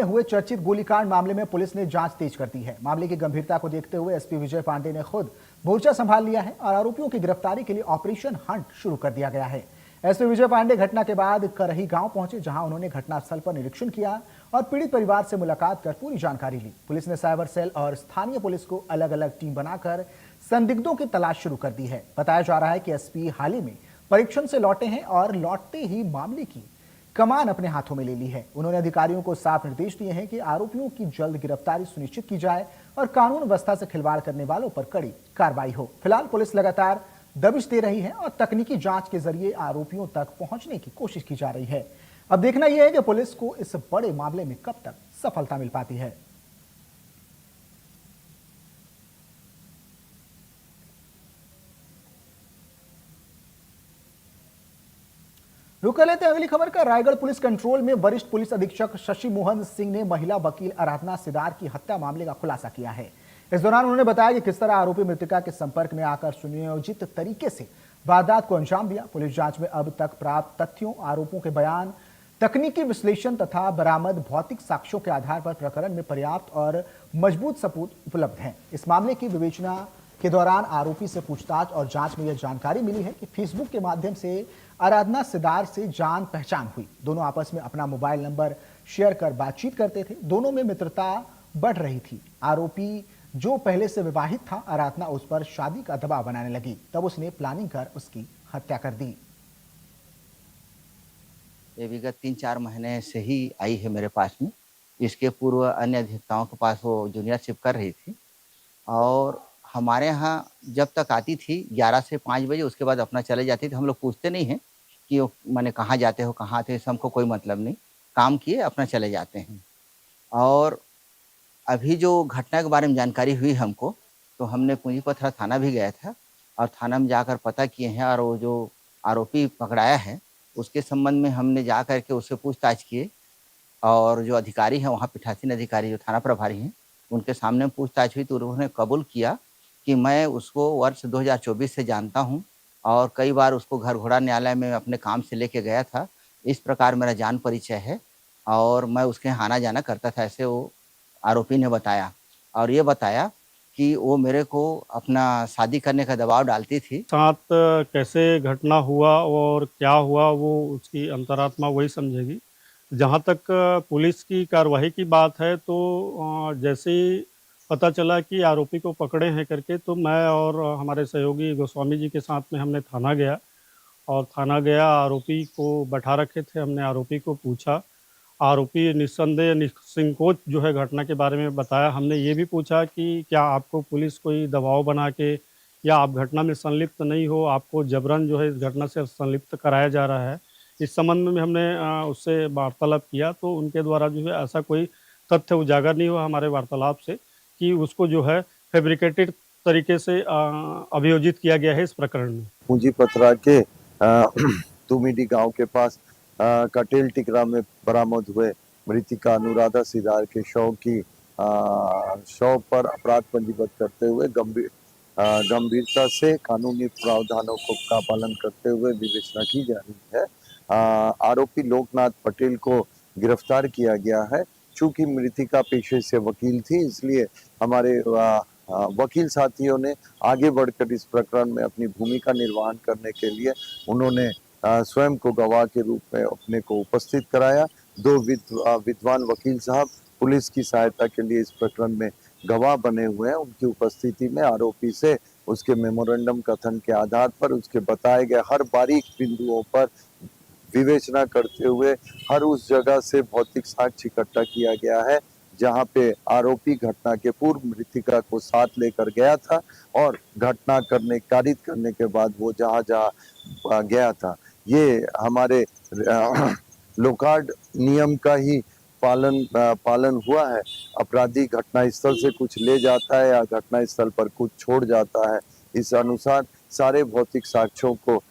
हुए चर्चित गोलीकांड मामले में पुलिस ने जांच तेज कर दी है। मामले की गंभीरता को देखते हुए एसपी विजय पांडे ने खुद मोर्चा संभाल लिया है और आरोपियों की गिरफ्तारी के लिए ऑपरेशन हंट शुरू कर दिया गया है। एसपी विजय पांडे घटना के बाद करही गांव पहुंचे, जहां उन्होंने घटनास्थल पर निरीक्षण किया और पीड़ित परिवार से मुलाकात कर पूरी जानकारी ली। पुलिस ने साइबर सेल और स्थानीय पुलिस को अलग अलग टीम बनाकर संदिग्धों की तलाश शुरू कर दी है। बताया जा रहा है कि एसपी हाल ही में परीक्षण से लौटे हैं और लौटते ही मामले की कमान अपने हाथों में ले ली है। उन्होंने अधिकारियों को साफ निर्देश दिए हैं कि आरोपियों की जल्द गिरफ्तारी सुनिश्चित की जाए और कानून व्यवस्था से खिलवाड़ करने वालों पर कड़ी कार्रवाई हो। फिलहाल पुलिस लगातार दबिश दे रही है और तकनीकी जांच के जरिए आरोपियों तक पहुंचने की कोशिश की जा रही है। अब देखना यह है कि पुलिस को इस बड़े मामले में कब तक सफलता मिल पाती है। रुक लेते हैं अगली खबर का। रायगढ़ पुलिस कंट्रोल में वरिष्ठ पुलिस अधीक्षक शशि मोहन सिंह ने महिला वकील आराधना सिदार की हत्या मामले का खुलासा किया है। इस दौरान उन्होंने बताया कि किस तरह आरोपी मृतका के संपर्क में आकर सुनियोजित तरीके से वारदात को अंजाम दिया। पुलिस जांच में अब तक प्राप्त तथ्यों, आरोपों के बयान, तकनीकी विश्लेषण तथा बरामद भौतिक साक्ष्यों के आधार पर प्रकरण में पर्याप्त और मजबूत सबूत उपलब्ध हैं। इस मामले की विवेचना के दौरान आरोपी से पूछताछ और जांच में यह जानकारी मिली है कि फेसबुक के माध्यम से आराधना सिदार से जान पहचान हुई। दोनों आपस में अपना मोबाइल नंबर शेयर कर बातचीत करते थे। दोनों में मित्रता बढ़ रही थी। आरोपी जो पहले से विवाहित था, आराधना उस पर शादी का दबाव बनाने लगी। तब उसने प्लानिंग कर उसकी हत्या कर दी। ये विगत 3-4 महीने से ही आई है मेरे पास में। इसके पूर्व अन्य अधिवक्ताओं के पास वो जूनियरशिप कर रही थी और हमारे यहाँ जब तक आती थी 11 से 5 बजे, उसके बाद अपना चले जाती थी। हम लोग पूछते नहीं हैं कि वो माने कहाँ जाते हो, कहाँ थे, हमको कोई मतलब नहीं, काम किए अपना चले जाते हैं। और अभी जो घटना के बारे में जानकारी हुई हमको, तो हमने पूंजीपथरा थाना भी गया था और थाना में जाकर पता किए हैं और वो जो आरोपी पकड़ाया है उसके संबंध में हमने जा कर के उससे पूछताछ किए और जो अधिकारी हैं वहाँ पीठासीन अधिकारी जो थाना प्रभारी हैं उनके सामने पूछताछ हुई तो उन्होंने कबूल किया कि मैं उसको वर्ष 2024 से जानता हूँ और कई बार उसको घर घोड़ा न्यायालय में अपने काम से लेके गया था। इस प्रकार मेरा जान परिचय है और मैं उसके यहाँ आना जाना करता था, ऐसे वो आरोपी ने बताया। और ये बताया कि वो मेरे को अपना शादी करने का दबाव डालती थी। साथ कैसे घटना हुआ और क्या हुआ वो उसकी अंतरात्मा वही समझेगी। जहाँ तक पुलिस की कार्रवाई की बात है तो जैसे ही पता चला कि आरोपी को पकड़े हैं करके, तो मैं और हमारे सहयोगी गोस्वामी जी के साथ में हमने थाना गया और थाना गया, आरोपी को बैठा रखे थे। हमने आरोपी को पूछा। आरोपी निस्संदेह निसंकोच जो है घटना के बारे में बताया। हमने ये भी पूछा कि क्या आपको पुलिस कोई दबाव बना के या आप घटना में संलिप्त नहीं हो, आपको जबरन जो है इस घटना से संलिप्त कराया जा रहा है। इस संबंध में हमने उससे वार्तालाप किया तो उनके द्वारा जो है ऐसा कोई तथ्य उजागर नहीं हुआ हमारे वार्तालाप से कि उसको जो है फैब्रिकेटेड तरीके से अभियोजित किया गया है इस प्रकरण में। पूंजीपथरा के तुमिडी गांव के पास कटेल टिकरा में बरामद हुए मृतिका अनुराधा सिदार के शव पर अपराध पंजीबद्ध करते हुए गंभीरता से कानूनी प्रावधानों का पालन करते हुए विवेचना की जा रही है। आरोपी लोकनाथ पटेल को गिरफ्तार किया गया है। चूंकि मृतिका पेशे से वकील थी, इसलिए हमारे वकील साथियों ने आगे बढ़कर इस प्रकरण में अपनी भूमिका निर्वहन करने के लिए उन्होंने स्वयं को गवाह के रूप में अपने को उपस्थित कराया। 2 विद्वान वकील साहब पुलिस की सहायता के लिए इस प्रकरण में गवाह बने हुए हैं। उनकी उपस्थिति में आरोपी से उसके मेमोरेंडम कथन के आधार पर उसके बताए गए हर बारीक बिंदुओं पर विवेचना करते हुए हर उस जगह से भौतिक साक्ष्य इकट्ठा किया गया है जहां पे आरोपी घटना के पूर्व मृतिका को साथ लेकर गया था और घटना कारित करने के बाद वो जहां गया था। ये हमारे लोकार्ड नियम का ही पालन हुआ है। अपराधी घटनास्थल से कुछ ले जाता है या घटनास्थल पर कुछ छोड़ जाता है, इस अनुसार सारे भौतिक साक्ष्यों को